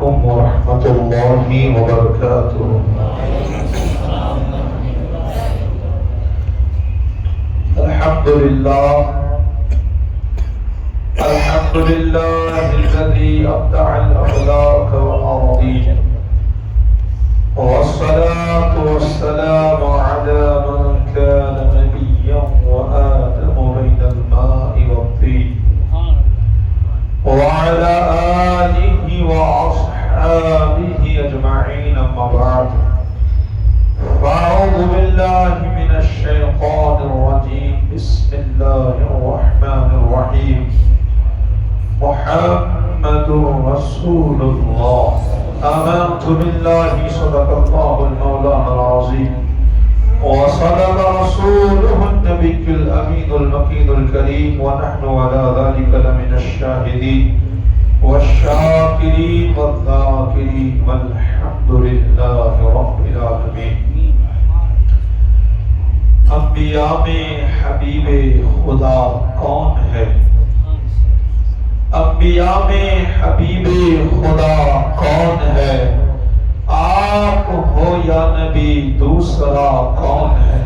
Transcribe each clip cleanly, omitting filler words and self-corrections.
عليكم ورحمة الله وبركاته. الحمد لله الذي أبدع الأخلاق والأراضين، والصلاة والسلام على من كان نبيا وآدم بين الماء والطين، وعلى آله وأصحابه أجمعين. أما بعد، فأعوذ بالله من الشيطان الرجيم. بسم الله الرحمن الرحيم. محمد رسول الله. آمنت بالله صدق الله المولانا العظيم، وصدق رسوله النبي الأمين المكين الكريم، ونحن على ذلك لمن الشاهدين والشاكرين والذاكرين، والحمد لله رب العالمين. انبیاء میں حبیب خدا کون ہے؟ انبیاء میں حبیب خدا کون ہے؟ آپ ہو یا نبی دوسرا کون ہے؟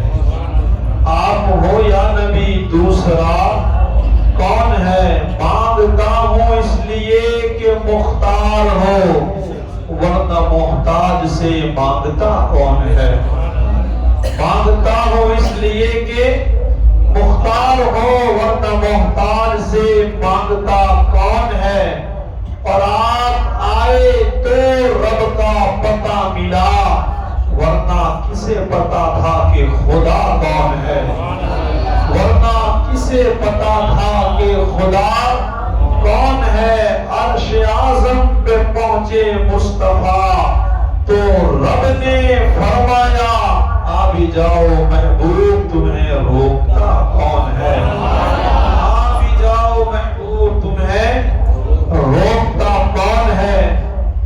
آپ ہو یا نبی دوسرا کون ہے؟ مانگتا ہوں اس لیے کہ مختار ہو، ورنہ محتاج سے مانگتا کون ہے؟ مانگتا ہوں اس لیے کہ مختار ہو، ورنہ محتاج سے مانگتا کون ہے؟ اور آپ آئے تو رب کا پتہ ملا، ورنہ کسے پتا تھا کہ خدا کون ہے؟ ورنہ کسے پتا تھا کہ خدا کون ہے؟ عرش اعظم پہ پہنچے مصطفیٰ تو رب نے فرمایا آ بھی جاؤ محبوب، تمہیں روکتا کون ہے؟ آ بھی جاؤ محبوب، تمہیں روکتا کون ہے؟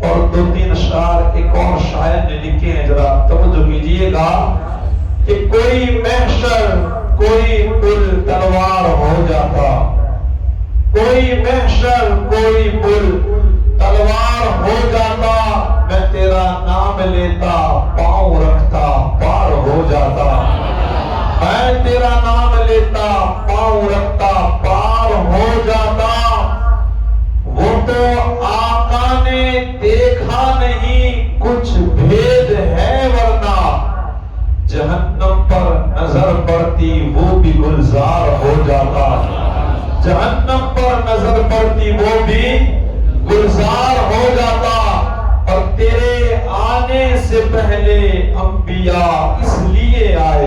اور دو تین اشعار ایک اور شاعر نے لکھے ہیں، ذرا توجہ کیجئے گا کہ کوئی محشر کوئی پل تلوار ہو جاتا، کوئی محشر کوئی پل تلوار ہو جاتا، میں تیرا نام لیتا پاؤں رکھتا پار ہو جاتا، میں تیرا نام لیتا پاؤں رکھتا پار ہو جاتا۔ وہ تو آقا نے دیکھا نہیں کچھ بھید ہے، ورنہ جہنم پر نظر پڑتی وہ بھی گلزار ہو جاتا، جہنم پر نظر پڑتی وہ بھی گلزار ہو جاتا۔ اور تیرے آنے سے پہلے انبیاء اس لیے آئے،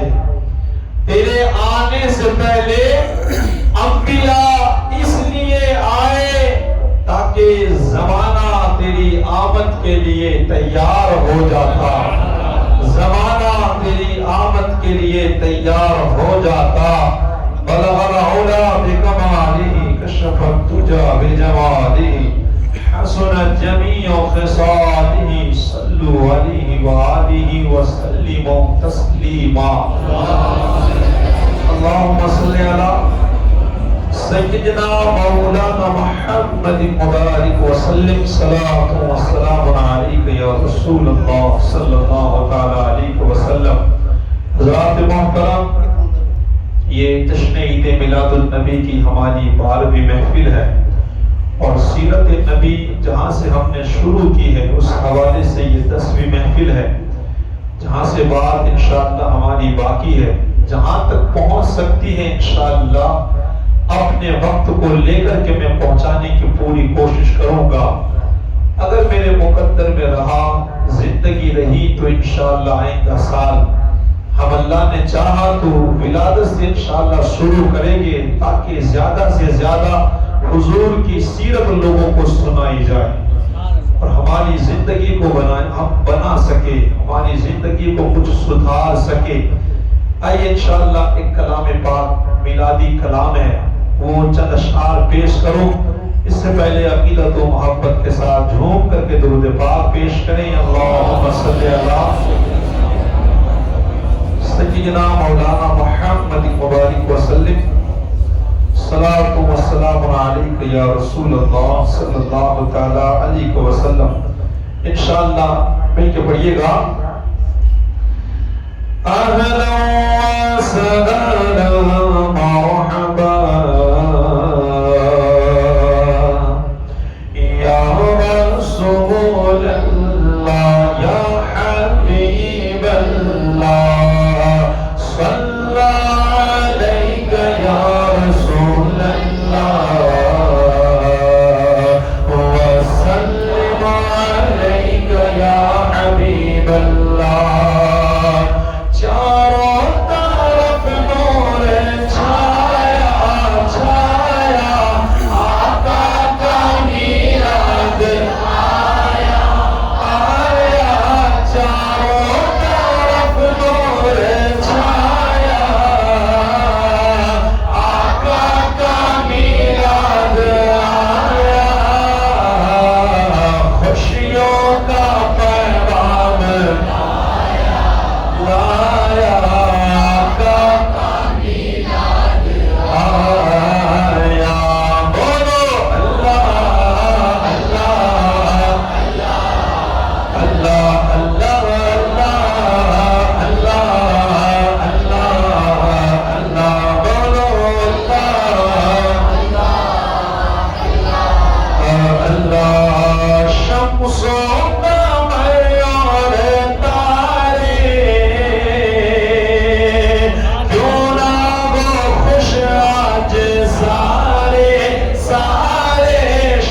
تیرے آنے سے پہلے انبیاء اس لیے آئے تاکہ زمانہ تیری آمد کے لیے تیار ہو جاتا، زمانہ تیری آمد کے لیے تیار ہو جاتا۔ بلغ العلا بکمالہ، کشف الدجی بجمالہ، حسنت جمیع خصالہ، صلوا علیہ وآلہ وسلموا تسلیما۔ اللہم صلی علی سیدنا مولانا محمد مبارک وسلم، صلاۃ و سلام علیک یا رسول اللہ صلی اللہ علیہ وسلم۔ حضرات محترم، یہ جشن عید میلاد النبی کی ہماری 12ویں محفل ہے، اور سیرت نبی جہاں سے ہم نے شروع کی ہے اس حوالے سے یہ 10ویں محفل ہے، جہاں سے بات انشاءاللہ ہماری باقی ہے، جہاں تک پہنچ سکتی ہے انشاءاللہ اپنے وقت کو لے کر کے میں پہنچانے کی پوری کوشش کروں گا۔ اگر میرے مقدر میں رہا، زندگی رہی، تو انشاءاللہ آئندہ سال ہم اللہ نے چاہا تو ولادت سے انشاءاللہ شروع کریں گے، تاکہ زیادہ سے زیادہ حضور کی سیرت لوگوں کو سنائی جائے اور ہماری زندگی کو ہم بنا سکے، ہماری زندگی کو کچھ سدھار سکے۔ آئیے انشاءاللہ ایک کلام پاک میلادی کلام ہے، وہ چند اشعار پیش کروں۔ اس سے پہلے عقیدت و محبت کے ساتھ جھوم کر کے درود پاک پیش کریں۔ اللہم صلی علی سیدنا مولانا محمد مبارک وسلم، صلاۃ و سلام علیک یا رسول اللہ صلی اللہ تعالی علیہ وسلم۔ انشاءاللہ مل کے پڑھیے گا. اہلا و سہلا مرحبا یا رسول اللہ یا حبیب اللہ صلی علیک یا رسول اللہ وسلم علیک یا حبیب اللہ. چاروں طرف نور چھایا چھایا آقا کا میلاد آیا آیا. چاروں طرف نور چھایا آقا کا میلاد آیا. خوشیوں کا پیغام لایا آقا کا میلاد آیا. بولو اللہ اللہ اللہ اللہ اللہ اللہ اللہ اللہ. بولو اللہ اللہ. شمسوں کا معیار تارے کیوں نہ وہ خوش آج سارے سارے.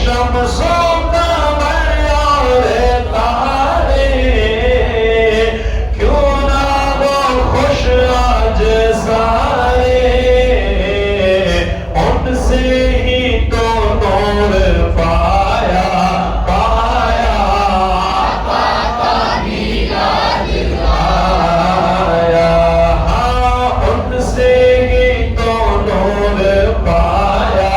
شمسوں کا معیار تارے کیوں نہ وہ خوش آج سارے. ان سے ہی تو نور پایا پایا آقا کا میلاد آیا. ہاں ان سے ہی تو نور پایا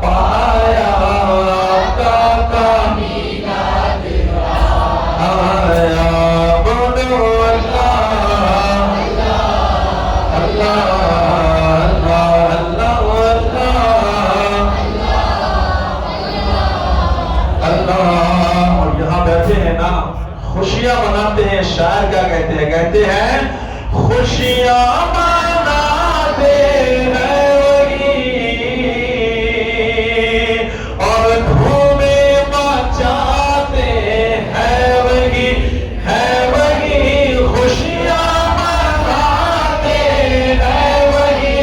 پایا آقا کا میلاد آیا. بولو اللہ اللہ اللہ اللہ اللہ. اور یہاں بیٹھے ہیں نا خوشیاں مناتے ہیں. شاعر کیا کہتے ہیں؟ کہتے ہیں خوشیاں مناتے ہیں وہی اور دھومیں مچاتے ہیں وہی ہے وہی. خوشیاں مناتے ہیں وہی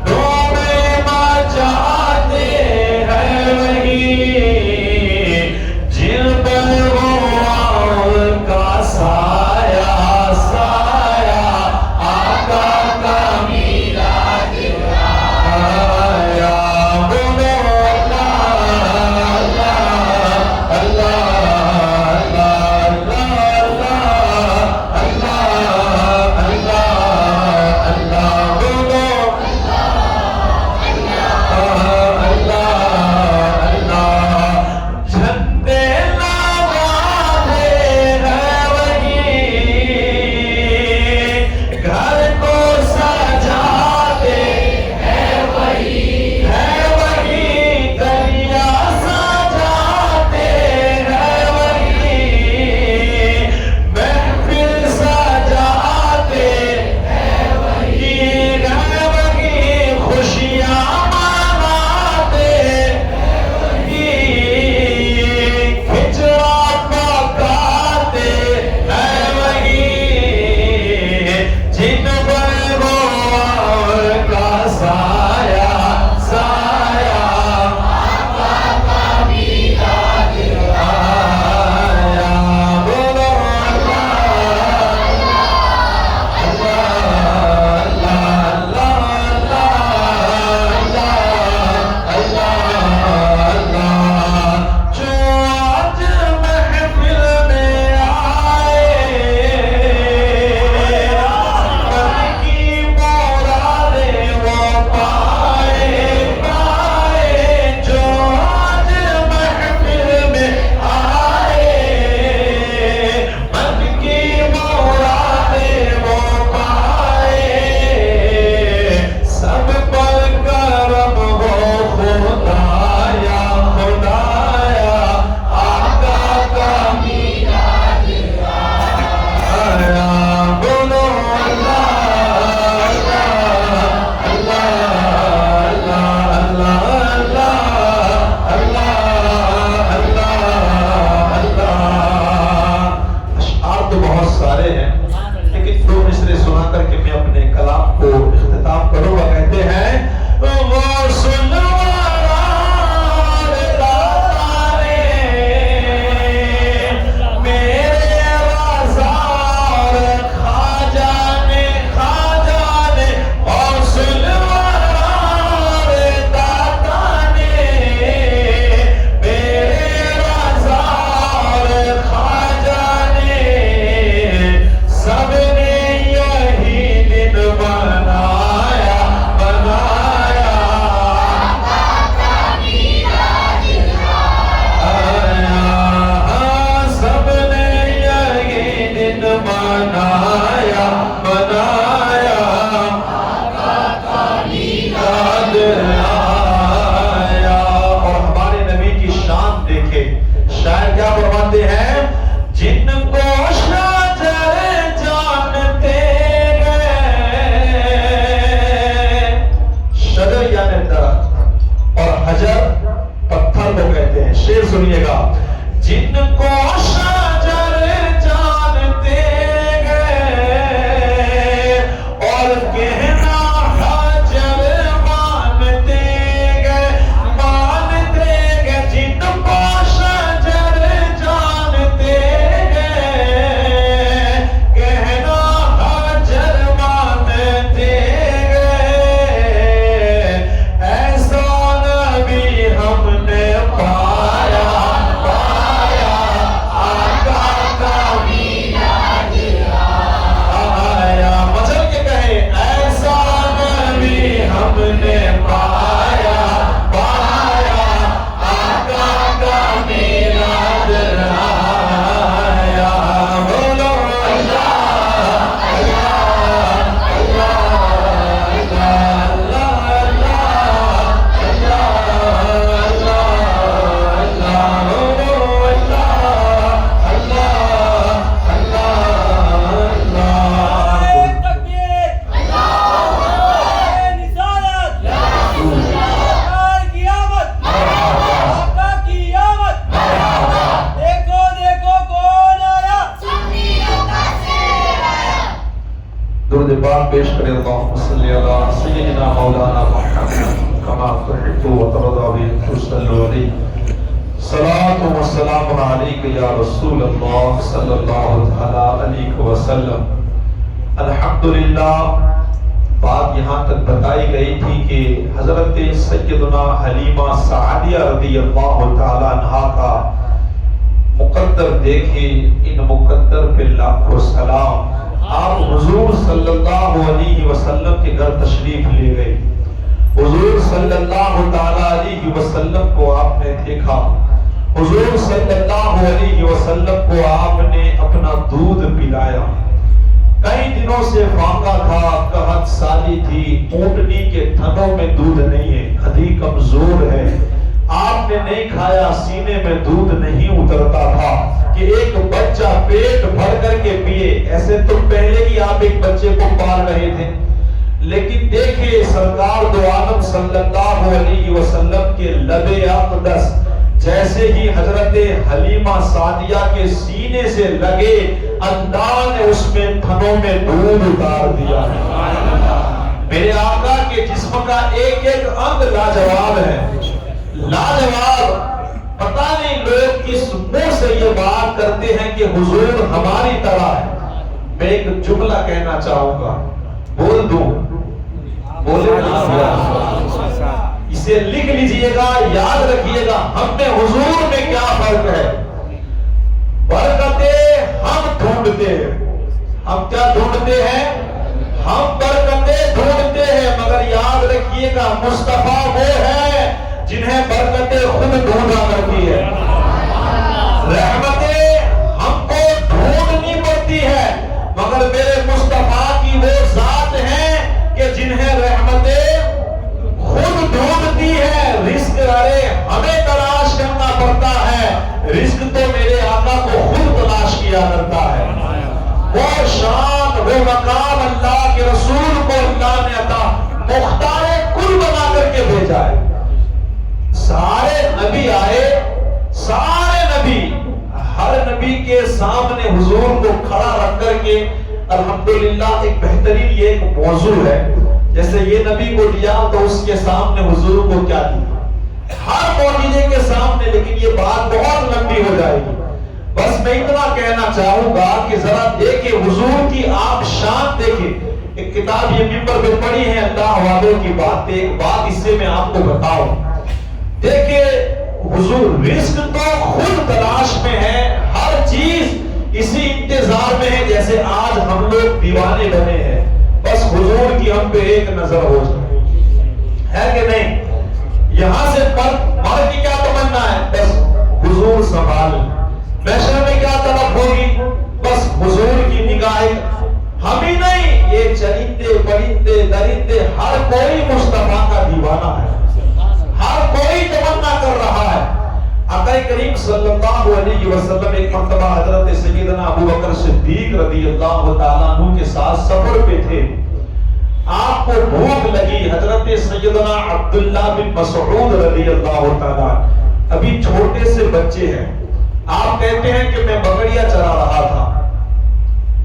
دھومیں مچاتے ہیں وہی. جن پر وہ کا سایہ سایہ جن کو شجر جانتے گئے اور کہنا حجر مانتے گئے جن کو شجر جانتے گئے کہنا حجر مانتے گئے ایسا نبی ہم نے پایا درود پاک پیش کرے اللہم صلی علی سیدنا مولانا محمد کما تحب و ترضى تصلوا علیہ صلاۃ و سلام علیک یا رسول اللہ صلی اللہ علیہ وسلم۔ الحمدللہ بات یہاں تک بتائی گئی تھی کہ حضرت سیدنا حلیمہ سعدیہ رضی اللہ تعالی عنہا کا مقدر دیکھیں، ان مقدر پہ لاکھوں سلام۔ آپ حضور صلی اللہ علیہ وسلم کے گھر تشریف لے گئے، حضور صلی اللہ علیہ وسلم کو آپ نے دیکھا، حضور صلی اللہ علیہ وسلم کو آپ نے اپنا دودھ پلایا۔ کئی دنوں سے فاقہ تھا، قحط سالی تھی، اونٹنی کے تھنوں میں دودھ نہیں ہے، ہڈی کمزور ہے، آپ نے نہیں کھایا، سینے میں دودھ نہیں اترتا تھا کہ ایک بچہ پیٹ بھر کر کے پیے۔ ایسے تو پہلے ہی آپ ایک بچے کو پال رہے تھے، لیکن دیکھیں سرکار دو عالم صلی اللہ علیہ وسلم کے لب اقدس جیسے ہی حضرت حلیمہ سعدیہ کے سینے سے لگے، اللہ نے اس میں تھنوں میں دودھ اتار دیا۔ میرے آقا کے جسم کا ایک ایک انگ لاجواب ہے، لاجواب۔ پتہ نہیں لوگ کس منہ سے یہ بات کرتے ہیں کہ حضور ہماری طرح ہے۔ میں ایک جملہ کہنا چاہوں گا، بول دوں، بولے نا، اسے لکھ لیجئے گا، یاد رکھیے گا، ہم میں حضور میں کیا فرق ہے۔ برکتیں ہم ڈھونڈتے ہیں، ہم کیا ڈھونڈتے ہیں؟ ہم برکتیں ڈھونڈتے ہیں، مگر یاد رکھیے گا مصطفیٰ وہ ہے جنہیں برکتیں خود ڈھونڈا کرتی ہے۔ رحمتیں ہم کو ڈھونڈنی پڑتی ہے، مگر میرے مصطفیٰ کی وہ ذات ہیں کہ جنہیں رحمتیں خود ڈھونڈتی ہے۔ رزق ارے ہمیں تلاش کرنا پڑتا ہے، رزق تو میرے آقا کو خود تلاش کیا کرتا ہے۔ وہ شان، وہ مقام اللہ کے رسول کو اللہ نے عطا مختار کل بنا کر کے بھیجا ہے۔ سارے نبی آئے، سارے نبی، ہر نبی کے سامنے حضور کو کھڑا رکھ کر کے الحمدللہ ایک بہترین یہ ایک موضوع ہے، جیسے یہ نبی کو لیا تو اس کے سامنے حضور کو کیا دیا، ہر معجزے کے سامنے، لیکن یہ بات بہت لمبی ہو جائے گی۔ بس میں اتنا کہنا چاہوں گا کہ ذرا دیکھیں حضور کی آپ شان دیکھیں۔ ایک کتاب یہ ممبر پہ پڑھی ہے اللہ والوں کی باتیں، ایک بات اس سے میں آپ کو بتاؤں۔ دیکھیں حضور رزق تو خود تلاش میں ہے، ہر چیز اسی انتظار میں ہے، جیسے آج ہم لوگ دیوانے بنے ہیں، بس حضور کی ہم پہ ایک نظر ہو جائے، ہے کہ نہیں؟ یہاں سے مر کی کیا تمنا ہے؟ بس حضور سنبھال۔ محشر میں کیا طلب ہوگی؟ بس حضور کی نگاہیں۔ ہم ہی نہیں، یہ چرندے پرندے درندے ہر کوئی مصطفیٰ کا دیوانہ ہے، ہر کوئی تمنا کر رہا ہے۔ آقا کریم صلی اللہ علیہ وسلم ایک مرتبہ حضرت سیدنا ابو بکر صدیق رضی اللہ تعالیٰ عنہ کے ساتھ سفر پہ تھے، آپ کو بھوک لگی۔ حضرت سیدنا عبداللہ بن مسعود رضی اللہ تعالیٰ ابھی چھوٹے سے بچے ہیں، آپ کہتے ہیں کہ میں بکریاں چرا رہا تھا.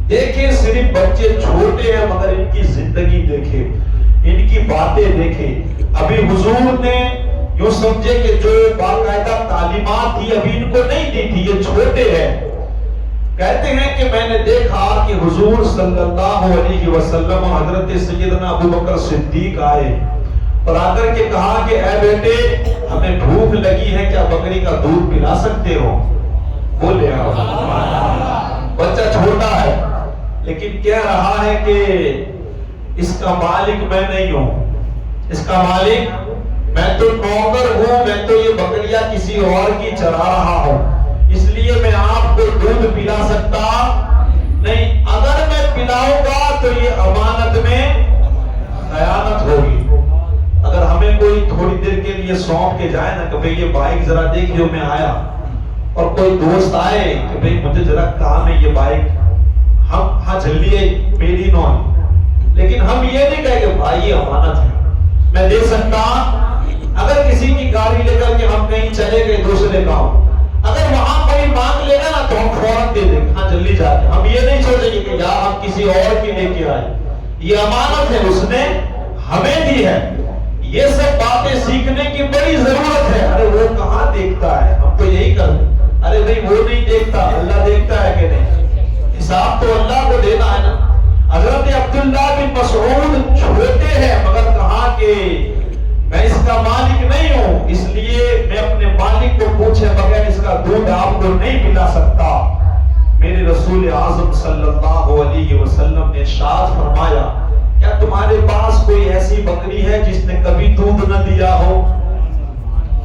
دیکھیں صرف بچے چھوٹے ہیں مگر ان کی زندگی دیکھیں, ان کی باتیں دیکھیں. ابھی حضور نے یوں سمجھے کہ جو باقاعدہ تعلیمات تھی ابھی ان کو نہیں دی تھی, یہ چھوٹے ہیں. کہتے ہیں کہ میں نے دیکھا کہ حضور صلی اللہ علیہ وسلم اور حضرت سیدنا ابو بکر صدیق آئے اور آ کر کے کہا کہ اے بیٹے ہمیں بھوک لگی ہے, کیا بکری کا دودھ پلا سکتے ہو؟ بولے بچہ چھوٹا ہے لیکن کہہ رہا ہے کہ اس کا مالک میں نہیں ہوں, اس کا مالک میں تو نوکر ہوں, میں تو یہ بکریاں کسی اور کی چرا رہا ہوں, اس لیے میں آپ کو دودھ پلا سکتا نہیں. اگر میں پلاؤں گا تو یہ امانت میں خیانت ہوگی. اگر ہمیں کوئی تھوڑی دیر کے لیے سونپ کے جائے نا کہ بھئی یہ بائک ذرا دیکھیو میں آیا, اور کوئی دوست آئے کہ بھئی مجھے ذرا کام ہے یہ بائک, ہم ہاں جلدی ہے میری نون, لیکن ہم یہ نہیں کہے کہ بھائی یہ امانت ہے میں دے سکتا. اگر کسی کی گاڑی لے کر کے ہم کہیں چلے گئے دوسرے گاؤں, اگر وہاں کوئی مانگ لے گا نا تو ہم فوراً دے دیں گے, ہاں جلدی جا کے. ہم یہ نہیں سوچیں گے کہ یار ہم کسی اور کی لے کے آئے, یہ امانت ہے اس نے ہمیں دی ہے. یہ سب باتیں سیکھنے کی بڑی ضرورت ہے. ارے وہ کہاں دیکھتا ہے, ہم تو یہی کرتے, ارے بھائی وہ نہیں دیکھتا, اللہ دیکھتا ہے کہ نہیں؟ حساب تو اللہ کو دینا ہے نا. حضرت عبداللہ بن مسعود چھوٹے ہیں مگر کہا کہ میں اس کا مالک نہیں ہوں, اس لیے میں اپنے مالک کو پوچھے بغیر اس کا دودھ آپ کو نہیں پلا سکتا. میرے رسول اعظم صلی اللہ علیہ وسلم نے ارشاد فرمایا کیا تمہارے پاس کوئی ایسی بکری ہے جس نے کبھی دودھ نہ دیا ہو؟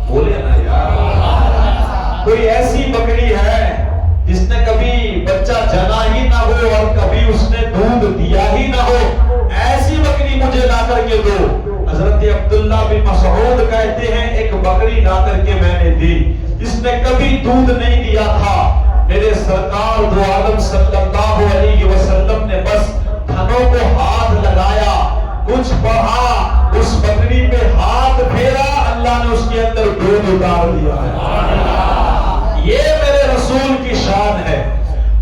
بولے نا یار, کوئی ایسی بکری ہے جس نے کبھی بچہ جنا ہی نہ ہو اور کبھی اس نے دودھ دیا ہی نہ ہو؟ ایسی بکری مجھے لا کر کے دو. حضرت عبداللہ بن مسعود کہتے ہیں ایک بکری لا کر کے میں نے دی جس نے کبھی دودھ نہیں دیا تھا. میرے سرکار دو عالم صلی اللہ علیہ وسلم نے بس تھنوں کو ہاتھ لگایا, کچھ پڑھا, اس بکری پہ ہاتھ پھیرا, اللہ نے اس کے اندر دودھ اتار دیا ہے. یہ میرے رسول کی شان ہے.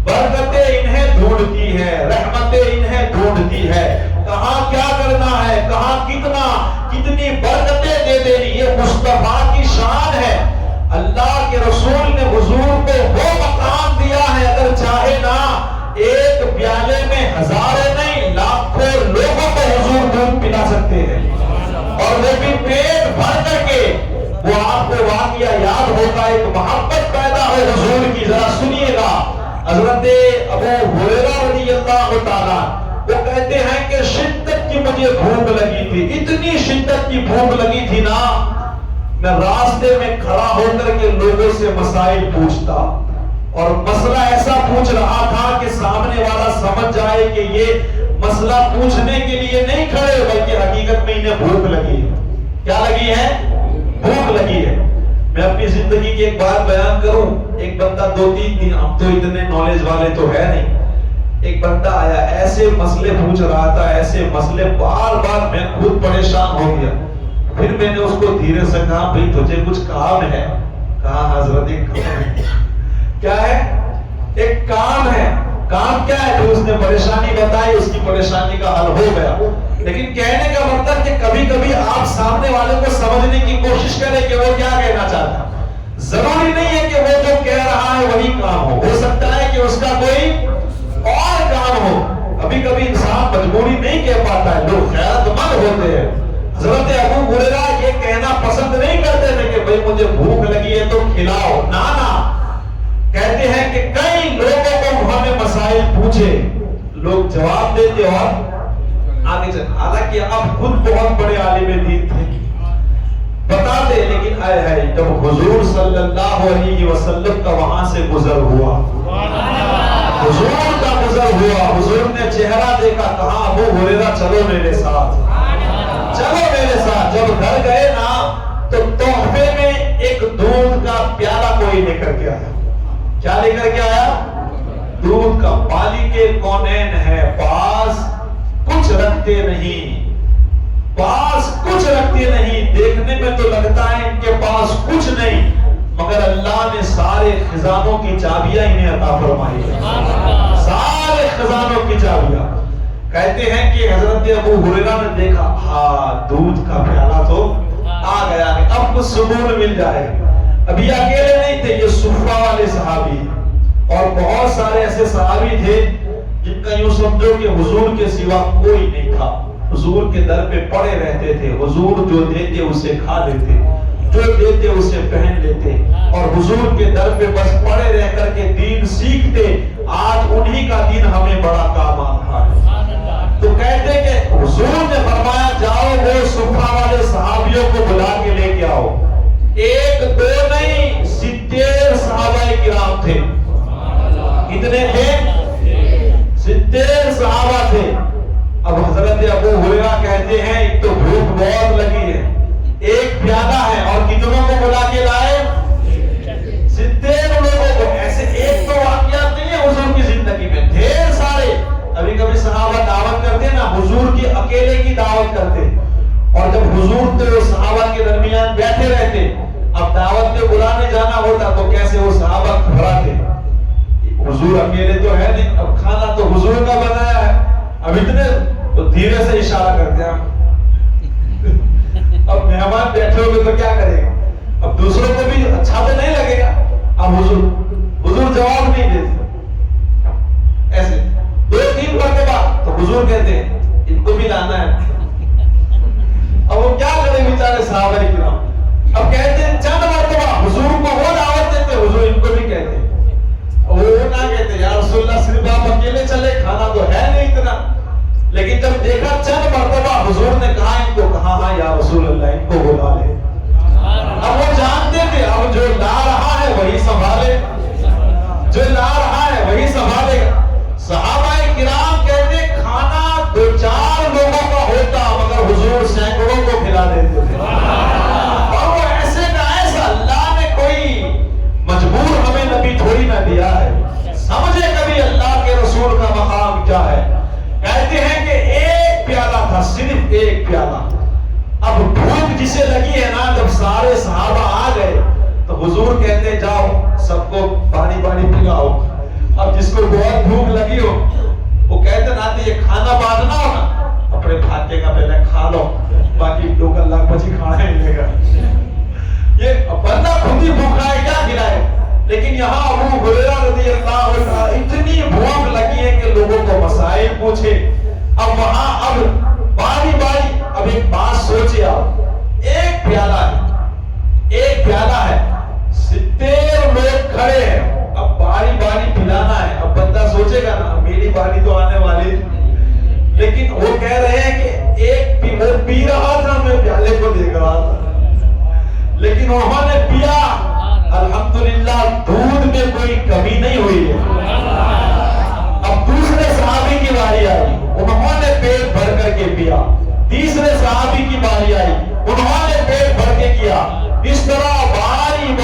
برکتیں انہیں ڈھونڈتی ہے, رحمتیں انہیں ڈھونڈتی ہے. کہاں کیا کرنا ہے, کہاں کتنا کتنی برکتیں دے دینی, یہ مصطفیٰ کی شان ہے. اللہ کے رسول نے حضور کو وہ مقام دیا ہے, اگر چاہے نا ایک پیالے میں ہزاروں نہیں لاکھوں لوگوں کو حضور دودھ پلا سکتے ہیں, اور وہ بھی پیٹ بھر کر کے. وہ آپ کو واقعہ یاد ہوگا, ایک محبت پیدا ہو حضور کی, ذرا سنیے گا. حضرت ابو ہریرہ رضی اللہ تعالیٰ وہ کہتے ہیں کہ شدت کی مجھے بھوک لگی تھی, اتنی شدت کی بھوک لگی تھی نا, میں راستے میں کھڑا ہو کر کے لوگوں سے مسائل پوچھتا, اور مسئلہ ایسا پوچھ رہا تھا کہ سامنے والا سمجھ جائے کہ یہ مسئلہ پوچھنے کے لیے نہیں کھڑے بلکہ حقیقت میں انہیں بھوک لگی ہے. کیا لگی ہے؟ بھوک لگی ہے. میں اپنی زندگی کی ایک بات بیان کروں. ایک بندہ 2-3 دن, ہم تو اتنے نالج والے تو ہے نہیں, ایک بندہ آیا ایسے مسئلے پوچھ رہا تھا, ایسے مسئلے بار بار, میں خود پریشان ہو گیا. پھر میں نے اس کو دھیرے سے کہا بھئی تجھے کچھ کام ہے؟ کہا حضرت ایک کام ہے. کیا ہے؟ ایک کام ہے. کام کیا ہے؟ تو اس نے پریشانی بتائی, اس کی پریشانی کا حل ہو گیا. لیکن کہنے کا مطلب کہ کبھی کبھی آپ سامنے والے کو سمجھنے کی کوشش کریں کہ وہ کیا کہنا چاہتا ہے. ضروری نہیں ہے کہ وہ جو کہہ رہا ہے وہی کام ہو سکتا ہے کہ اس کا کوئی اور کام ہو. کبھی کبھی انسان مجبوری نہیں کہہ پاتا ہے, لوگ خیرات مند ہوتے ہیں. حضرت ابو ہریرہ یہ کہنا پسند نہیں کرتے تھے کہ بھئی مجھے بھوک لگی ہے تو کھلاؤ, نا. کہتے ہیں کہ کئی لوگوں کو انہوں نے مسائل پوچھے, لوگ جواب دیتے اور آگے چلتے. حالانکہ اب خود بہت بڑے عالم دین تھے, بتاتے, لیکن آئے ہے جب حضور صلی اللہ علیہ وسلم کا وہاں سے گزر ہوا, حضور کا گزر ہوا, حضور نے چہرہ دیکھا, کہا ابو ہریرہ چلو میرے ساتھ, چلو میرے ساتھ. جب گھر گئے نا تو تحفے میں ایک دودھ کا پیالہ کوئی لے کر کے آیا. کیا لے کر کے آیا؟ دودھ کا. مالک کونین ہے, پاس کچھ رکھتے نہیں, پاس کچھ رکھتے نہیں. دیکھنے میں تو لگتا ہے ان کے پاس کچھ نہیں, مگر اللہ نے سارے خزانوں کی چابیاں انہیں عطا فرمائی ہے، سارے خزانوں کی چابیاں۔ کہتے ہیں کہ حضرت ابو ہریرہ نے دیکھا، ہاں دودھ کا پیالہ تو آ گیا ہے، اب کچھ سکون مل جائے۔ ابھی اکیلے نہیں تھے، یہ صفہ والے صحابی اور بہت سارے ایسے صحابی تھے جن کا یوں سمجھو کہ حضور کے سوا کوئی نہیں تھا، حضور کے در پہ پڑے رہتے تھے، حضور جو دیتے اسے کھا لیتے، جو دیتے اسے پہن لیتے، اور حضور کے در پہ بس پڑے رہ کر کے دین سیکھتے۔ آج انہی کا دین ہمیں بڑا کام آ رہا ہے۔ تو کہتے کہ حضور نے فرمایا جاؤ وہ صفہ والے صحابیوں کو بلا کے لے کے آؤ۔ ایک دو نہیں، 70 صحابہ کرام تھے۔ کتنے تھے؟ 70 صحابہ تھے۔ اب حضرت ابو ہریرہ کہتے ہیں ایک تو بھوک بہت لگی ہے، ایک پیالہ ہے، اور کتنوں کو بلا کے لائے؟ 70 لوگوں کو۔ ایسے ایک تو واقعات نہیں ہے حضور کی زندگی میں، ڈھیر سارے۔ کبھی کبھی صحابہ دعوت کرتے نا، حضور کی اکیلے کی دعوت کرتے، اور جب حضور تو صحابہ کے درمیان بیٹھے رہتے، اب دعوت کے بلانے جانا ہوتا تو کیسے وہ صحابہ گھبراتے، حضور اکیلے تو ہے نہیں، اب کھانا تو حضور کا بنایا ہے، اب اتنے تو دھیرے سے اشارہ کرتے ہیں، اب مہمان بیٹھے ہوئے تو کیا کرے گا، اب دوسروں کو بھی اچھا تو نہیں لگے گا۔ اب حضور جواب نہیں دیتے، ایسے 2-3 مرتبہ تو حضور کہتے ہیں ان کو بھی لانا ہے۔ اب وہ کیا کرے بیچارے صحابہ کرام، اب کہتے ہیں چند مرتبہ حضور کو وہ دعوت دیتے، حضور ان کو بھی کہتے ہیں، وہ نہ کہتے یا رسول اللہ صرف آپ اکیلے چلے، کھانا تو ہے نہیں اتنا۔ لیکن جب دیکھا چند مرتبہ حضور نے کہا ان کو، کہا ہاں یا رسول اللہ ان کو بلا لے۔ اب وہ جانتے تھے اب جو لا رہا ہے وہی سنبھالے، جو لا رہا ہے وہی سنبھالے گا۔ صحابہ کرام کہتے کھانا 2-4 لوگوں کا ہوتا مگر حضور سینکڑوں کو کھلا دیتے تھے، اور وہ ایسے کا ایسا، اللہ نے کوئی مجبور ہمیں نبی تھوڑی نہ دیا ہے، سمجھے کبھی اللہ کے رسول کا مقام کیا ہے۔ کہتے ہیں کہ ایک پیالہ تھا، صرف ایک پیالہ۔ اب بھوک جسے لگی ہے نا، جب سارے صحابہ آ گئے تو حضور کہتے جاؤ سب کو پانی پلاؤ۔ اب جس کو بہت بھوک لگی ہو وہ کہتے نا یہ کھانا بانٹنا ہو نا، اپنے بھاتے کا پہلے کھا لو، باقی لوگ اللہ بچی کھانا ہی ملے گا۔ یہ بندہ خود ہی بھوکا ہے، کیا کھلائے؟ لیکن یہاں ابو ہریرہ رضی اللہ عنہ اتنی بھوک لگی ہے کہ لوگوں کو مسائل پوچھے۔ اب وہاں اب باری اب ایک بات سوچے، آپ ایک پیالہ ہے، ایک پیالہ ہے، 70 لوگ کھڑے ہیں، اب باری پلانا ہے۔ اب بندہ سوچے گا نا میری باری تو آنے والی، لیکن وہ کہہ رہے ہیں کہ ایک وہ پی رہا تھا، میں پیالے کو دیکھ رہا تھا، لیکن انہوں نے پیا، الحمدللہ دودھ میں کوئی کمی نہیں ہوئی ہے۔ اب دوسرے صحابی کی باری آئی، انہوں نے پیٹ بھر کر کے پیا۔ تیسرے صحابی کی باری آئی، انہوں نے پیٹ بھر کے کیا۔ اس طرح باری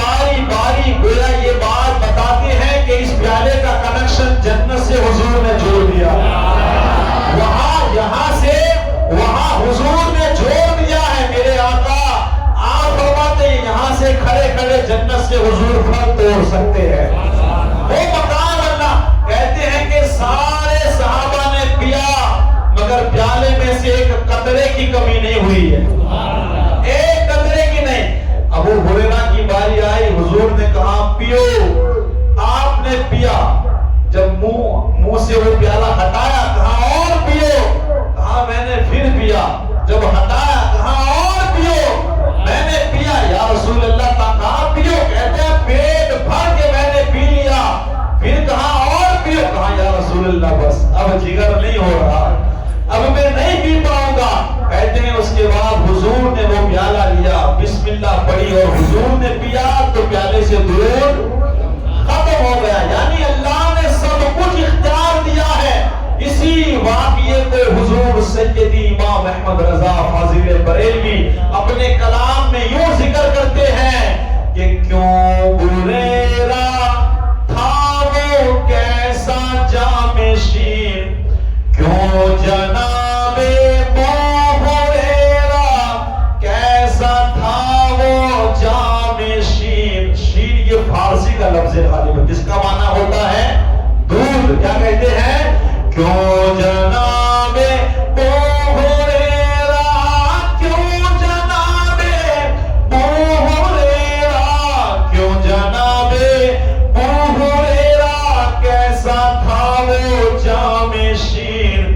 گویا یہ بات بتاتے ہیں کہ اس پیالے کا کنیکشن جنت سے حضور نے جوڑ دیا، یہاں سے وہاں حضور نے جوڑ دیا ہے۔ میرے آقا آپ فرماتے ہیں یہاں سے کھڑے جنت سے حضور پھل توڑ سکتے ہیں، وہ مقام اللہ۔ کہتے ہیں کہ سارے صحابہ نے پیا مگر پیالے میں سے ایک قطرے کی کمی نہیں ہوئی ہے، ایک قطرے کی نہیں۔ ابو ہریرہ کی باری آئی، حضور نے کہا پیو، آپ نے پیا، جب منہ سے وہ پیالہ ہٹایا کہا اور پیو، کہا میں نے پھر پیا، جب ہٹایا کہا اور پیو، میں نے پیا، یا رسول اللہ کہا پیو، کہتے ہیں پیٹ بھر کے میں نے پی لیا، پھر کہا اور پیو، کہا یا رسول اللہ بس اب جگر نہیں ہو رہا، اب میں نہیں پی پاؤں گا۔ کہتے ہیں اس کے بعد حضور نے وہ پیالہ لیا، بسم اللہ پڑھی اور حضور نے پیا تو پیالے سے دودھ ختم ہو گیا۔ یعنی اللہ نے سب کچھ اختیار دیا ہے۔ اسی واقعے کو حضور سیدی امام احمد رضا فاضل بریلوی اپنے کلام میں یوں ذکر کرتے ہیں کہ کیوں ہریرہ تھا وہ کیسا جام شیر، کیوں جناب ابو ہریرہ کیسا تھا وہ جام شیر، شیر کیوں جناب ابو ہریرہ، کیوں جناب ابو ہریرہ، کیوں جناب ابو ہریرہ، کیسا تھا وہ جامِ شیر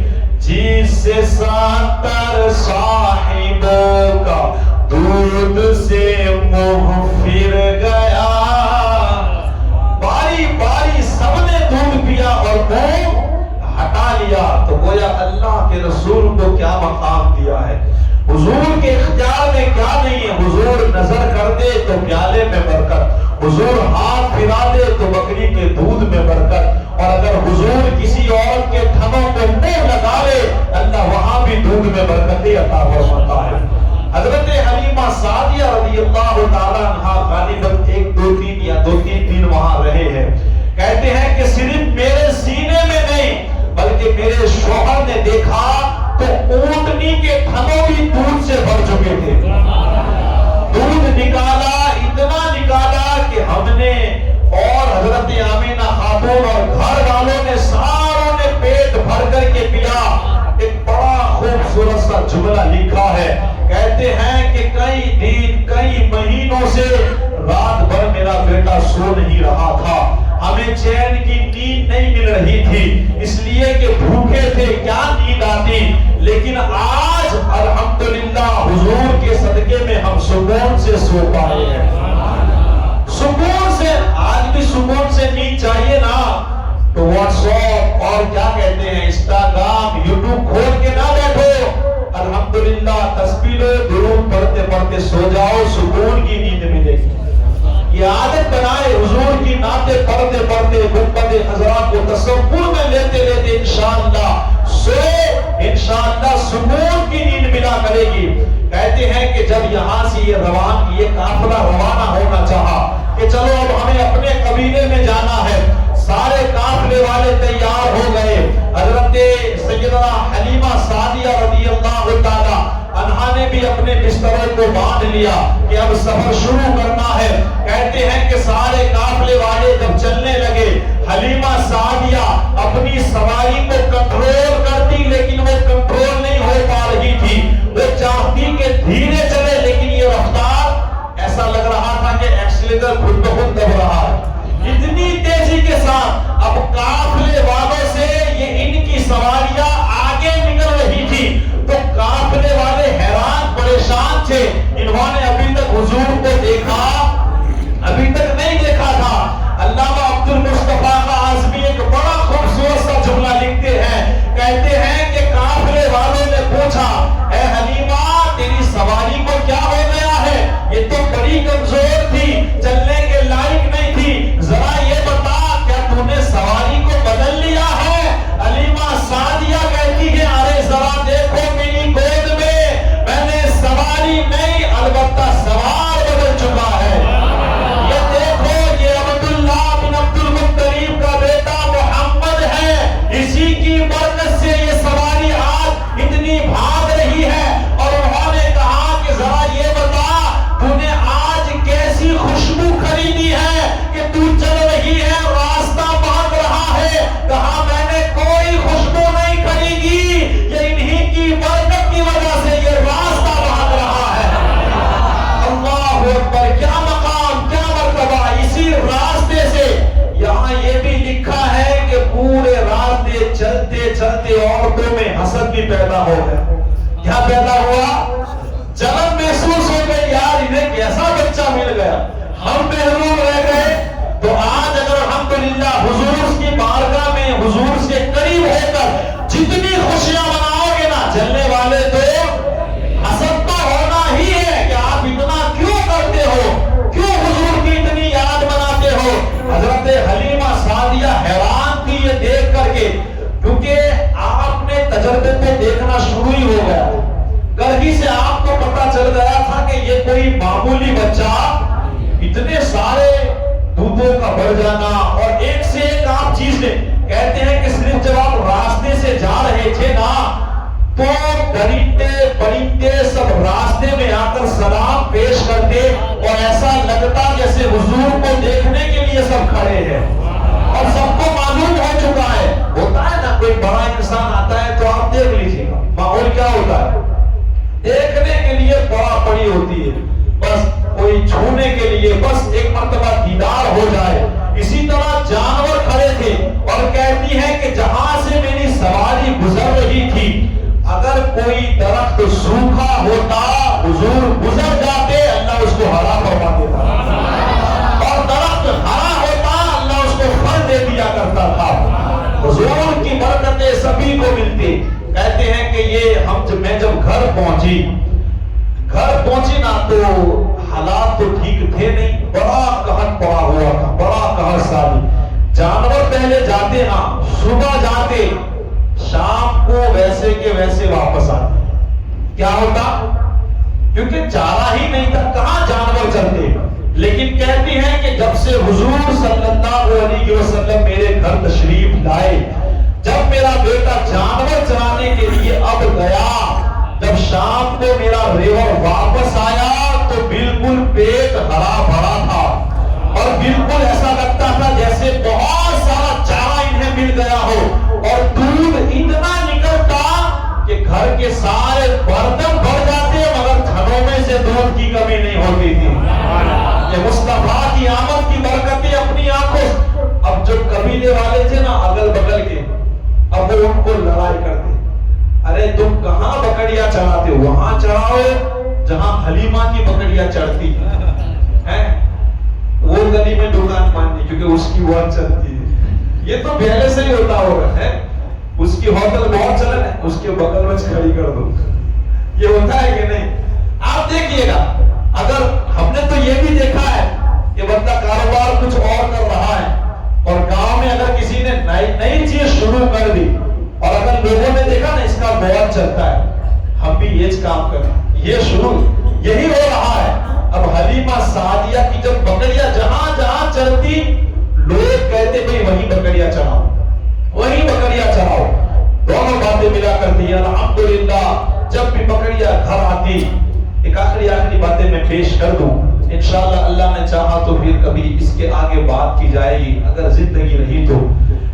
جس سے 70 صاحبوں کا دودھ سے منہ پھر گیا۔ باری باری سب نے دودھ پیا اور منہ ہٹا لیا، تو گویا اللہ کے رسول کو کیا مقام دیا ہے، حضور کے اختیار میں کیا نہیں ہے۔ حضور نظر کر دے تو پیالے میں برکت، حضور ہاتھ پھرا دے تو بکری کے دودھ میں برکت، اور اگر حضور کسی عورت کے تھنوں کو منہ لگا لے اللہ وہاں بھی دودھ میں برکتیں عطا فرماتا ہے۔ حضرت حلیمہ سعدیہ رضی اللہ تعالیٰ عنہا غالباً 1 2 3 یا 2 3 دن وہاں رہے ہیں۔ کہتے ہیں کہ صرف میرے سینے میں نہیں بلکہ میرے شوہر نے دیکھا تو اونٹنی کے تھنوں بھی دودھ سے بھر چکے تھے۔ دودھ نکالا، اتنا نکالا کہ ہم نے اور حضرت آمینہ خاتون اور گھر والوں نے ساروں نے پیٹ بھر کر کے پیا۔ ایک بڑا خوبصورت سا جملہ لکھا ہے، کہتے ہیں کہ کئی دن کئی مہینوں سے رات بھر میرا بیٹا سو نہیں رہا تھا، ہمیں چین کی نیند نہیں مل رہی تھی، اس لیے کہ بھوکے تھے، کیا نیند آتی۔ لیکن آج الحمدللہ حضور کے صدقے میں ہم سکون سے سو پائے ہیں، سکون سے۔ آج بھی سکون سے نیند چاہیے نا، تو واٹس ایپ اور کیا کہتے ہیں انسٹاگرام یوٹیوب کھول کے نہ بیٹھو، الحمدللہ تسبیح درود پڑھتے پڑھتے سو جاؤ، سکون کی نیند ملے گی۔ یہ عادت بنائے، حضور کی نعتیں پڑھتے پڑھتے گنبد خضرا کو تصور میں لیتے لیتے انشاءاللہ سوئے، انشاءاللہ سکون کی نیند ملا کرے گی۔ کہتے ہیں کہ جب یہاں سے یہ قافلہ روانہ ہونا چاہا کہ چلو اب ہمیں اپنے قبیلے میں جانا ہے، سارے قافلے والے تیار ہو گئے۔ حضرت سیدنا حلیمہ سعدیہ رضی اللہ تعالی عنہا نے بھی اپنے بستروں کو باندھ لیا کہ اب سفر شروع کرنا ہے۔ کہتے ہیں کہ سارے قافلے والے جب چلنے لگے، حلیمہ سعدیہ اپنی سواری کو کنٹرول کرتی لیکن وہ کنٹرول نہیں ہو پا رہی تھی، وہ چاہتی کہ دھیرے چلے لیکن یہ رفتار ایسا لگ رہا تھا کہ ایکسیلیٹر خود بخود دب رہا ہے، اتنی تیزی کے ساتھ۔ اب قافلے والوں سے یہ ان کی سواریاں آگے نکل رہی تھی تو قافلے والے حیران پریشان تھے، انہوں نے ابھی تک حضور کو دیکھا ابھی تک نہیں دیکھا تھا۔ علامہ عبد المصطفیٰ اعظمی ایک بڑا خوبصورت سا جملہ لکھتے ہیں، کہتے ہیں کہ قافلے والوں نے پوچھا اے حلیمہ تیری سواری کو کیا ہو گیا ہے، یہ تو بڑی کمزور تھی، چلنے کے لائق نہیں تھی، ذرا یہ بتا کیا تو نے سواری کو بدل لیا ہے؟ حلیمہ سعدیہ کہتی ہے ارے ذرا دیکھو میری گود میں نے سواری نہیں البتہ سوار بدل چکا ہے۔ یہ دیکھو یہ عبداللہ بن عبد المطلب کا بیٹا محمد ہے، اسی کی برکت سے یہ سواری آج اتنی بھاگ رہی ہے۔ اور انہوں نے کہا کہ ذرا یہ بتا تو نے آج کیسی خوشبو خریدی ہے کہ تو چل رہی ہے راستہ مانگ رہا ہے؟ کہا میں نے کوئی خوشبو نہیں خریدی، یہ انہی کی برکت کی وجہ سے یہ راستہ مانگ رہا ہے۔ اللہ اکبر، کیا مقام، کیا مرتبہ اسی راستے سے۔ یہاں یہ بھی لکھا ہے کہ پورے راستے چلتے چلتے عورتوں میں حسد بھی پیدا ہو گیا۔ کیا پیدا ہوا؟ جلن محسوس ہو گئی، یار انہیں کیسا بچہ مل گیا، ہم محروم رہ گئے۔ تو آج اگر الحمدللہ حضور کی بارگاہ میں حضور سے قریب ہو کر جتنی خوشیاں مناؤ گے نا، چلنے والے تو حسد تو ہونا ہی ہے کہ آپ اتنا کیوں کرتے ہو، کیوں حضور کی اتنی یاد مناتے ہو۔ حضرت حلیمہ سعدیہ حیران تھی یہ دیکھ کر کے، کیونکہ آپ نے تجربے کو دیکھنا شروع ہی ہو گیا، گھر ہی سے آپ کو پتا چل گیا تھا کہ یہ کوئی معمولی بچہ، اتنے سارے دودھوں کا بڑھ جانا اور ایک سے ایک آپ چیز نے۔ کہتے ہیں کہ صرف جب آپ راستے سے جا رہے تھے نا تو درندے پرندے سب راستے میں آ کر سلام پیش کرتے اور ایسا لگتا جیسے حضور کو دیکھنے کے لیے سب کھڑے ہیں، اور سب کو معلوم ہو چکا ہے، ہوتا ہے نا کوئی بڑا گھر پہنچی نا تو حالات تو ٹھیک تھے نہیں، بڑا قحط پڑا ہوا تھا، بڑا قحط سالی۔ جانور پہلے جاتے نا، صبح جاتے، شام کو ویسے کے ویسے واپس آتے۔ کیا ہوتا؟ کیونکہ چارہ ہی نہیں تھا، کہاں جانور چلتے۔ لیکن کہتی ہیں کہ جب سے حضور صلی اللہ علیہ وسلم میرے گھر تشریف لائے، جب میرا بیٹا جانور چرانے کے لیے اب گیا، جب شام کو میرا ریوڑ واپس آیا تو بالکل پیٹ ہرا بھرا تھا، اور بالکل ایسا لگتا تھا جیسے بہت سارا چارہ انہیں مل گیا ہو، اور دودھ اتنا نکلتا کہ گھر کے سارے برتن بھر جاتے، مگر تھنوں میں سے دودھ کی کمی نہیں ہوتی تھی۔ یہ مصطفیٰ کی آمد کی برکتیں اپنی آنکھوں۔ اب جو قبیلے والے تھے نا اگل بگل کے، اب وہ ان کو لڑائی کرتے، ارے تم کہاں بکریاں چراتے ہو؟ وہاں چراؤ جہاں حلیمہ کی بکریاں چڑھتی ہیں، وہ گلی میں دکان ماننی، کیونکہ اس کی وہ چلتی ہے۔ یہ تو پہلے سے ہی ہوتا ہوگا، ہے اس کی ہوٹل بہت چلن ہے، اس کے بغل میں کھڑی کر دو۔ یہ ہوتا ہے کہ نہیں؟ آپ دیکھیے گا، اگر ہم نے تو یہ بھی دیکھا ہے کہ بندہ کاروبار کچھ اور کر رہا ہے، اور گاؤں میں اگر کسی نے نئی چیز شروع کر دی، اور اگر لوگوں نے دیکھا نا اس کا بہت چلتا ہے، ہم بھی یہ کام کریں، یہ شروع یہی ہو رہا ہے۔ اب حلیمہ سعدیہ کی جب بکریاں جہاں جہاں چلتی، لوگ کہتے بھئی وہی بکریاں چلاؤ، وہی بکریاں چلاؤ۔ دونوں باتیں ملا کرتی ہیں۔ الحمدللہ جب بھی بکریاں گھر آتی، ایک آخری باتیں میں پیش کر دوں، انشاءاللہ اللہ نے چاہا تو پھر کبھی اس کے آگے بات کی جائے گی، اگر زندگی رہی تو۔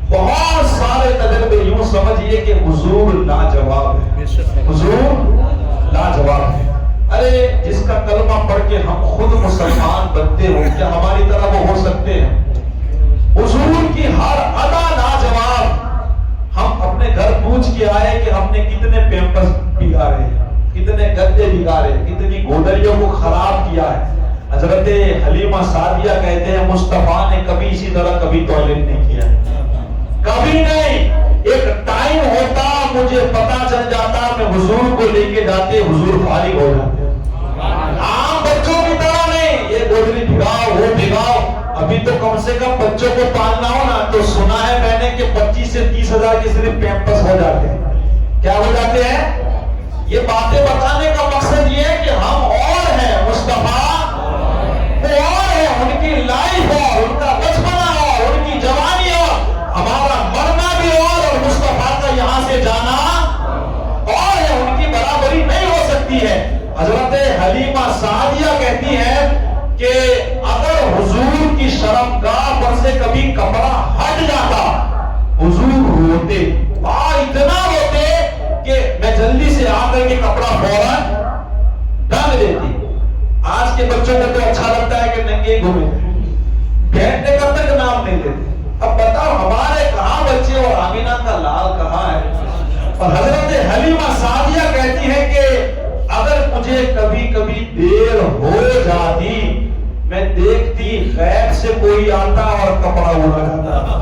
بہت سارے تجربے، یوں سمجھئے کہ حضور لاجواب ہے، حضور لاجواب ہے۔ ارے جس کا کلمہ پڑھ کے ہم خود مسلمان بنتے ہو، کیا ہماری طرح وہ ہو سکتے ہیں؟ حضور کی ہر ادا لاجواب۔ ہم اپنے گھر پوچھ کے آئے کہ ہم نے کتنے پیمپرز بگاڑے، کتنے گدے بگاڑے، کتنی گودریوں کو خراب کیا ہے۔ حضرت حلیمہ سعدیہ کہتے ہیں مصطفیٰ نے کبھی اسی طرح کبھی ٹوائلٹ نہیں کیا، کبھی نہیں۔ ایک ٹائم ہوتا، مجھے پتا چل جاتا، میں حضور کو لے کے جاتے، حضور فارغ ہو جاتے۔ عام بچوں کی طرح نہیں، یہ گودری بھگاؤ، وہ بھگاؤ۔ ابھی تو کم سے کم بچوں کو پالنا ہو نا تو سنا ہے میں نے کہ 25 سے 30 ہزار کے صرف پیمپس ہو جاتے ہیں۔ کیا ہو جاتے ہیں؟ یہ باتیں بتانے کا مقصد یہ ہے کہ ہم اور ہیں، مصطفیٰ وہ اور ہیں، ان کی لائف اور ان کا بچپنا اور ان کی جوانی اور ہمارا مرنا بھی اور مصطفیٰ کا یہاں سے جانا اور ہے، ان کی برابری نہیں ہو سکتی ہے۔ حضرت حلیمہ سعدیہ کہتی ہے کہ اگر حضور کی شرمگاہ پر سے کبھی کپڑا ہٹ جاتا، حضور روتے، اتنا روتے کہ میں جلدی سے آ کر کے کپڑا فوراً ڈال دیتی۔ آج کے بچوں کو تو اچھا لگتا ہے کہ ننگے گھومے، بیٹھنے کا تک نام نہیں لیتے۔ اب بتاؤ ہمارے کہاں بچے اور آمینہ کا لال کہاں ہے؟ اور حضرت حلیمہ سعدیہ کہتی ہے کہ اگر مجھے کبھی کبھی دیر ہو جاتی، میں دیکھتی غیب سے کوئی آتا اور کپڑا اڑا جاتا۔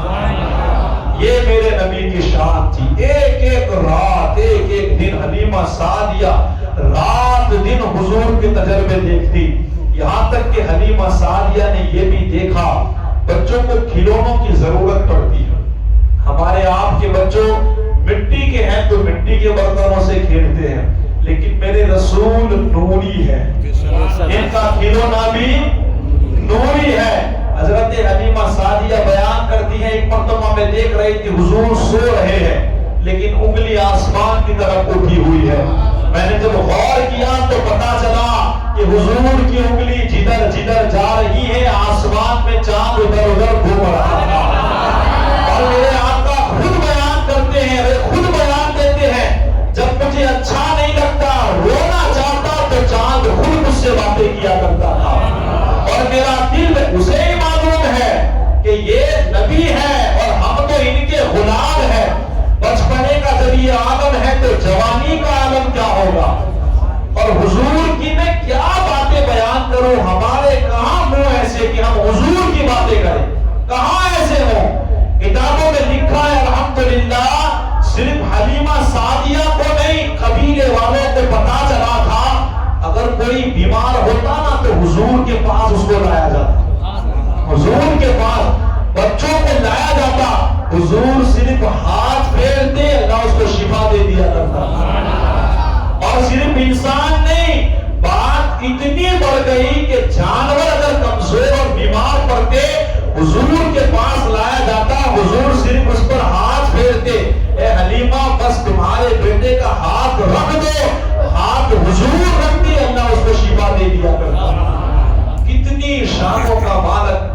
یہ میرے نبی کی شان تھی۔ ایک ایک رات، ایک ایک دن حلیمہ سعدیہ رات دن حضور کے تجربے دیکھتی، یہاں تک کہ حلیمہ سعدیہ نے یہ بھی دیکھا بچوں کو کھلونوں کی ضرورت پڑتی ہے۔ ہمارے آپ کے بچوں مٹی کے ہیں تو مٹی کے برتنوں سے کھیلتے ہیں، لیکن میرے رسول نوری ہے، ان کا کھلونا بھی نوری ہے۔ حضرت حلیمہ سعدیہ بیان کرتی ہے ایک مرتبہ میں دیکھ رہی تھی حضور سو رہے ہیں لیکن انگلی آسمان کی طرف اٹھی ہوئی ہے۔ میں نے جب غور کیا تو پتا چلا کہ حضور کی انگلی جدھر جدھر جا رہی ہے آسمان میں چاند ادھر ادھر گھوم رہا ہے۔ اور میرے آقا خود بیان کرتے ہیں، خود بیان دیتے ہیں، جب مجھے اچھا نہیں لگتا، رونا چاہتا تو چاند خود مجھ سے باتیں کیا کرتا تھا، اور میرا دل اسے ہی معلوم ہے کہ یہ نبی ہے اور ہم تو ان کے غلام ہیں۔ بچپنے کا جب یہ عالم ہے تو جوانی کا عالم کیا ہوگا؟ اور حضور کی میں کیا باتیں بیان کروں، ہمارے کہاں منہ ایسے کہ ہم حضور کی باتیں کریں، کہاں ایسے ہوں؟ کتابوں میں لکھا ہے الحمدللہ صرف حلیمہ سعدیہ کو نہیں، قبیلے والوں کو پتا کوئی بیمار ہوتا نا تو حضور کے پاس اس کو لایا جاتا، حضور کے پاس بچوں کو لایا جاتا، حضور صرف ہاتھ پھیرتے اللہ اس کو شفا دے دیا کرتا۔ اور صرف انسان نہیں، بات اتنی بڑھ گئی کہ جانور اگر کمزور اور بیمار پڑتے حضور کے پاس لایا جاتا، حضور صرف اس پر ہاتھ پھیرتے، اے حلیمہ بس تمہارے بیٹے کا ہاتھ رکھ دو، ہاتھ حضور رکھتے اللہ اس کو شفا دے دیا کرتا۔ کتنی شانوں کا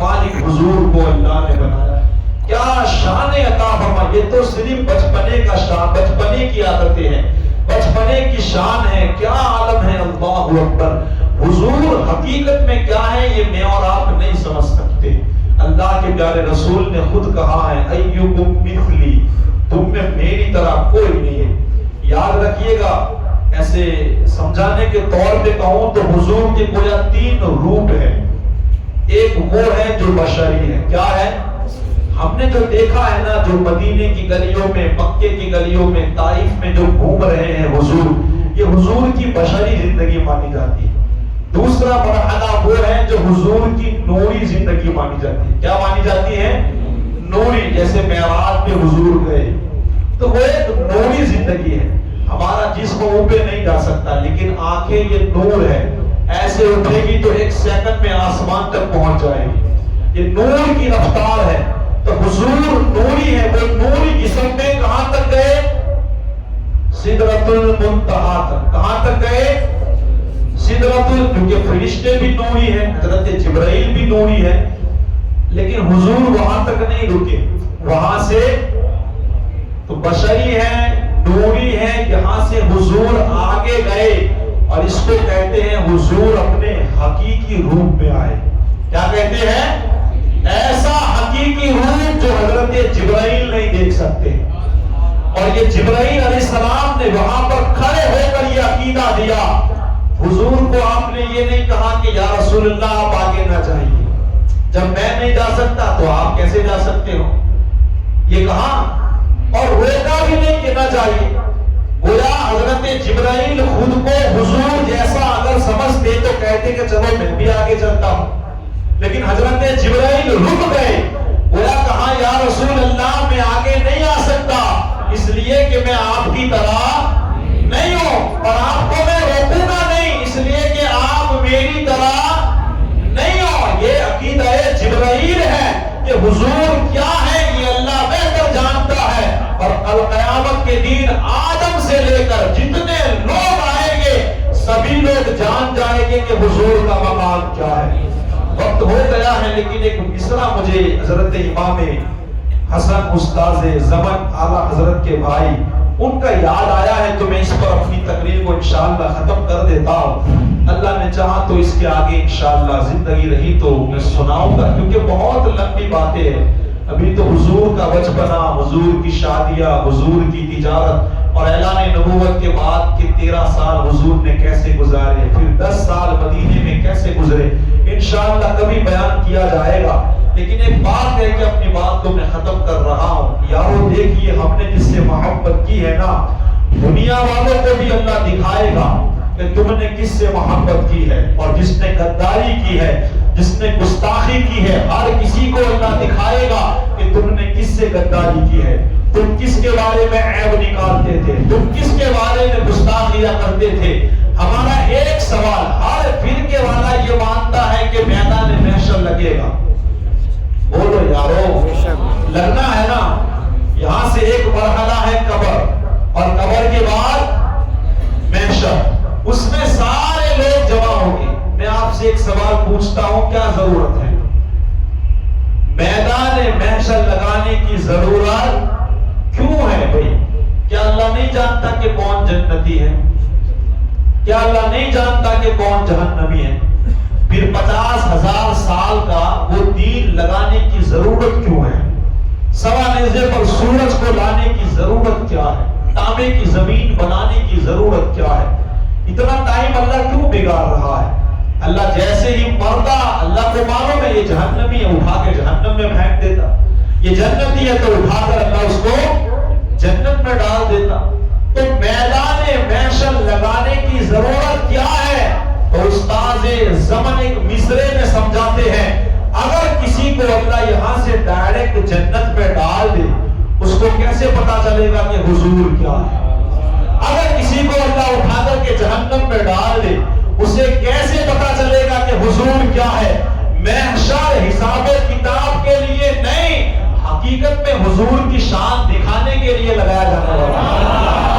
مالک حضور کو اللہ نے بنایا، کیا شان عطا فرما۔ یہ تو صرف بچپنے کا شان، بچپنے کی عادتیں ہیں، بچپنے کی شان ہے، کیا عالم ہے۔ اللہ اکبر۔ حضور حقیقت میں کیا ہے یہ میں اور آپ نہیں سمجھ سکتے۔ اللہ کے پیارے رسول نے خود کہا ہے ایکم مثلی، تم میں میری طرح کوئی نہیں ہے۔ یاد رکھیے گا، ایسے سمجھانے کے طور پہ کہوں تو حضور کے گویا 3 روپ ہے۔ ایک وہ ہے جو بشری ہے، کیا ہے؟ ہم نے جو دیکھا ہے نا، جو مدینے کی گلیوں میں، مکے کی گلیوں میں، طائف میں جو گھوم رہے ہیں حضور، یہ حضور کی بشری زندگی مانی جاتی ہے۔ دوسرا مرحلہ وہ ہے جو حضور کی نوری زندگی مانی جاتی ہے۔ کیا مانی جاتی ہے؟ نوری۔ جیسے معراج پہ حضور گئے تو وہ ایک نوری زندگی ہے۔ ہمارا جسم اوپر نہیں جا سکتا لیکن آنکھیں یہ نور ہے، ایسے اٹھے گی تو 1 سیکنڈ میں آسمان تک پہنچ جائے گی، یہ نور کی رفتار ہے۔ تو حضور نوری ہے، وہ نوری جسم میں کہاں تک گئے؟ سدرۃ المنتہا تک۔ کہاں تک گئے؟ سدرۃ، کیونکہ فرشتے بھی نوری ہیں، حضرت جبرائیل بھی نوری ہے، لیکن حضور وہاں تک نہیں رکے، وہاں سے تو بشری ہے، نوری ہے، یہاں سے حضور آگے گئے اور اس کو کہتے ہیں حضور اپنے حقیقی روپ میں آئے۔ کیا کہتے ہیں؟ ایسا حقیقی روپ جو حضرت جبرائیل نہیں دیکھ سکتے۔ اور یہ جبرائیل علیہ السلام نے وہاں پر کھڑے ہو کر یہ عقیدہ دیا۔ حضور کو آپ نے یہ نہیں کہا کہ یا رسول اللہ آپ آگے نہ جائیے، جب میں نہیں جا سکتا تو آپ کیسے جا سکتے ہو، یہ کہا۔ اور روکا بھی نہیں کہ نہ جائیے۔ گویا حضرت جبرائیل خود کو حضور جیسا اگر سمجھتے تو کہتے کہ چلو میں بھی آگے چلتا ہوں، لیکن حضرت جبرائیل رک گئے۔ گویا کہا یا رسول اللہ میں آگے نہیں آ سکتا، اس لیے کہ میں آپ کی طرح نہیں ہوں، اور آپ کو میں روکوں گا نہیں اس لیے کہ آپ میری طرح نہیں ہو۔ یہ عقیدہ جبرائیل ہے کہ حضور کیا ہے یہ اللہ بہتر جانتا ہے، اور القیامت کے دن آدم سے لے کر جتنے لوگ آئیں گے سبھی لوگ جان جائیں گے کہ حضور کا مقام کیا ہے۔ وقت ہو گیا ہے لیکن ایک مصرع مجھے حضرت امام حسن استاذ زمن اعلیٰ حضرت کے بھائی ان کا یاد آیا ہے تو میں اس پر اپنی تقریر کو انشاءاللہ ختم کر دیتا ہوں۔ اللہ نے چاہا تو اس کے آگے انشاءاللہ زندگی رہی تو میں سناؤں گا، کیونکہ بہت لمبی باتیں ہیں۔ ابھی تو حضور کا بچپنا، حضور کی شادیاں، حضور کی تجارت، اور اعلان نبوت کے بعد کے 13 سال حضور نے کیسے گزارے، پھر 10 سال مدینے میں کیسے گزرے، انشاءاللہ کبھی بیان کیا جائے گا۔ لیکن ایک بات ہے کہ اپنی بات کو میں ختم کر رہا ہوں۔ یارو دیکھیے ہم نے جس سے محبت کی ہے نا، دنیا والوں کو بھی اللہ دکھائے گا کہ تم نے کس سے محبت کی ہے، اور جس نے غداری کی ہے، جس نے گستاخی کی ہے، ہر کسی کو اللہ دکھائے گا کہ تم نے کس سے غداری کی ہے، تم کس کے بارے میں عیب نکالتے تھے، تم کس کے بارے میں گستاخیاں کرتے تھے۔ ہمارا ایک سوال، ہر فرقے والا یہ مانتا ہے کہ میدان محشر لگے گا، بولو یارو لگنا ہے نا۔ یہاں سے ایک مرحلہ ہے قبر، اور قبر کے بعد محشر، اس میں سارے لوگ جمع ہوں گے۔ میں آپ سے ایک سوال پوچھتا ہوں، کیا ضرورت ہے میدان محشر لگانے کی؟ ضرورت کیوں ہے بھائی؟ کیا اللہ نہیں جانتا کہ کون جنتی ہے؟ کیا اللہ نہیں جانتا کہ کون جہنمی ہے؟ پھر 50,000 سال کا وہ دین لگانے کی ضرورت کیوں ہے؟ سوا نیزے پر سورج کو لانے کی ضرورت کیا ہے؟ تانبے کی زمین بنانے کی ضرورت کیا ہے؟ اتنا ٹائم اللہ کیوں بگاڑ رہا ہے؟ اللہ جیسے ہی مردہ، اللہ کو معلوم ہے یہ جہنمی ہے، اٹھا کے جہنم میں پھینک دیتا، یہ جنتی ہے تو اٹھا کر اللہ اس کو جنت میں ڈال دیتا۔ تو میدان محشر لگانے کی ضرورت کیا ہے؟ تو اس زمن ایک مصرے میں سمجھاتے ہیں، اگر کسی کو اللہ یہاں سے ڈائریکٹ جنت میں ڈال دے، اس کو کیسے پتا چلے گا کہ حضور کیا ہے؟ اگر کسی کو اللہ اٹھا کر کے جہنم میں ڈال دے، اسے کیسے پتا چلے گا کہ حضور کیا ہے؟ محشر حساب و کتاب کے لیے نہیں، حقیقت میں حضور کی شان دکھانے کے لیے لگایا جانے والا،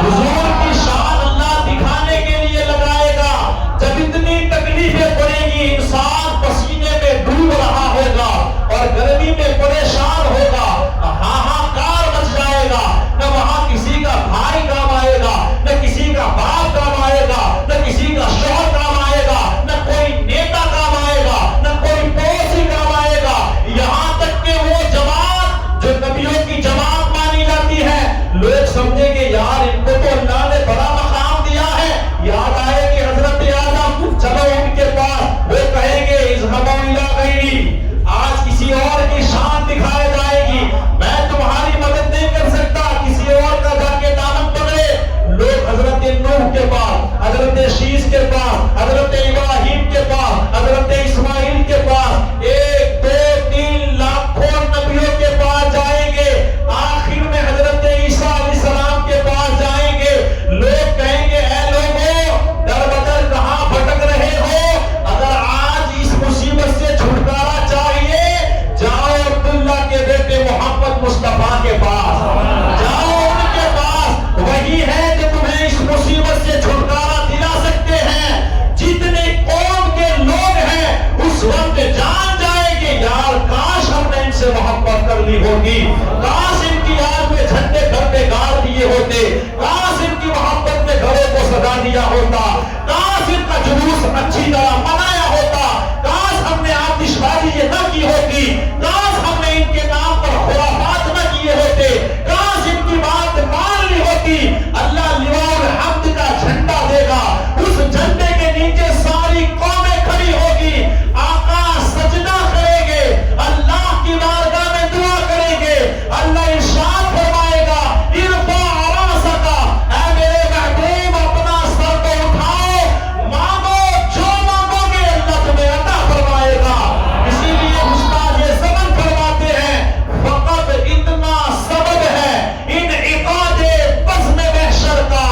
حضور کی شان اللہ دکھانے کے لیے لگائے گا۔ جب اتنی تکلیفیں پڑے گی، انسان پسینے میں ڈوب رہا ہوگا اور گرمی میں پریشان ہوگا، ہاہاکار مچ جائے گا، نہ وہاں کسی کا بھائی کام آئے گا، نہ کسی کا باپ کام آئے گا، نہ کسی کا شوہر کام آئے گا، نہ کوئی نیتا کام آئے گا، نہ کوئی پڑوسی کام آئے گا، یہاں تک کہ وہ جماعت جو نبیوں کی جماعت مانی جاتی ہے، لوگ سمجھیں کہ یار ان کو تو اللہ نے بڑا مقام دیا ہے، یاد آئے کہ حضرت آدم چلو ان کے پاس، وہ کہیں گے اذهبوا الی غیری، آج کسی اور کی شان دکھائی جائے گی، میں تمہاری مدد نہیں کر سکتا، کسی اور کا جا کے دامن پکڑے۔ لوگ حضرت نوح کے پاس، حضرت شیش کے پاس، حضرت ابراہیم کے پاس، حضرت اسماعیل کے پاس، 1 2 3 لاکھوں نبیوں کے پاس جائیں گے، آخر میں حضرت عیسیٰ علیہ السلام کے پاس جائیں گے، لوگ کہیں گے اے لوگوں در بدر کہاں بھٹک رہے ہو، اگر آج اس مصیبت سے چھٹکارا چاہیے، جاؤ عبداللہ کے بیٹے محمد مصطفیٰ کے پاس، جاؤ ان کے پاس، وہی ہے جو تمہیں اس مصیبت سے چھٹکارا دلا سکتے ہیں۔ جتنے قوم کے لوگ ہیں اس وقت جان جائے کہ یار کاش ہم نے ان سے محبت کر لی ہوگی، کاش ان کی یاد میں جھنڈے گھر پہ گاڑ دیے ہوتے، کاش ان کی محبت میں گھروں کو سجا دیا ہوتا، کاش ان کا جلوس اچھی طرح منایا ہوتا، کاش ہم نے آتش بازی یہ نہ کی ہوتی، کاش ہم نے ان کے نام پر خرافات نہ کیے ہوتے، کاش ان کی بات مان لی ہوتی۔ اللہ لواء الحمد کا جھنڈا دے گا، اس جھنڈے کے نیچے ساری قومیں کھڑی ہوگی، آقا سجدہ کریں گے، اللہ کی بارگاہ میں دعا کریں گے، اللہ ارشاد فرمائے گا ارفع راسک، اے میرے محبوب اپنا سر کو اٹھاؤ، مانگو جو مانگو گے اللہ تمہیں عطا فرمائے گا۔ اسی لیے استاد یہ سبق فرماتے ہیں، فقط اتنا سبب ہے انعقاد بزم محشر کا،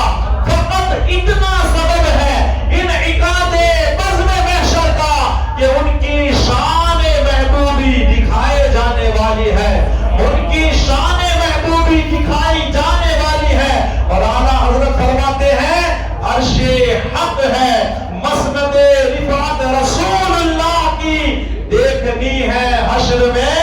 فقط اتنا سبب ہے انعقاد بزم محشر کا کہ ان کی شان محبوبی دکھائے جانے والی ہے، ان کی شان محبوبی دکھائی جانے والی ہے۔ اور اعلیٰ حضرت فرماتے ہیں عرش حق ہے، مسند رفعت رسول اللہ کی، دیکھنی ہے حشر میں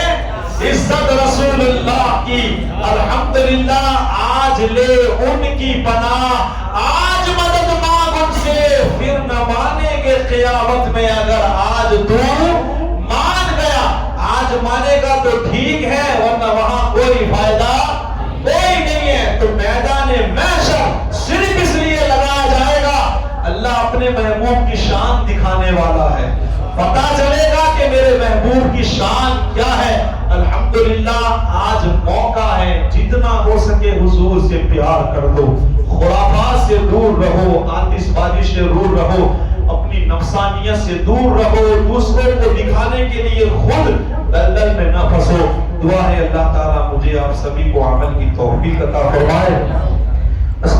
عزت رسول اللہ کی۔ الحمدللہ آج لے ان کی پناہ، آج مدد مانگ ان سے، پھر نہ مانیں گے قیامت میں، اگر آج تو مان گیا، آج مانے گا تو ٹھیک ہے، ورنہ وہاں کوئی فائدہ کوئی نہیں ہے۔ تو میدان محشر صرف اس لیے لگایا جائے گا، اللہ اپنے محبوب کی شان دکھانے والا ہے، پتا چلے گا کہ میرے محبوب کی شان کیا ہے۔ الحمدللہ آج موقع ہے، جتنا ہو سکے حضور سے پیار کر دو، خرافات سے دور رہو، آتش بازی سے دور رہو، اپنی نفسانیت سے دور رہو، دوسروں کو دکھانے کے لیے خود دلدل میں نہ پھنسو۔ دعا ہے اللہ تعالیٰ مجھے آپ سبھی کو عمل کی توفیق عطا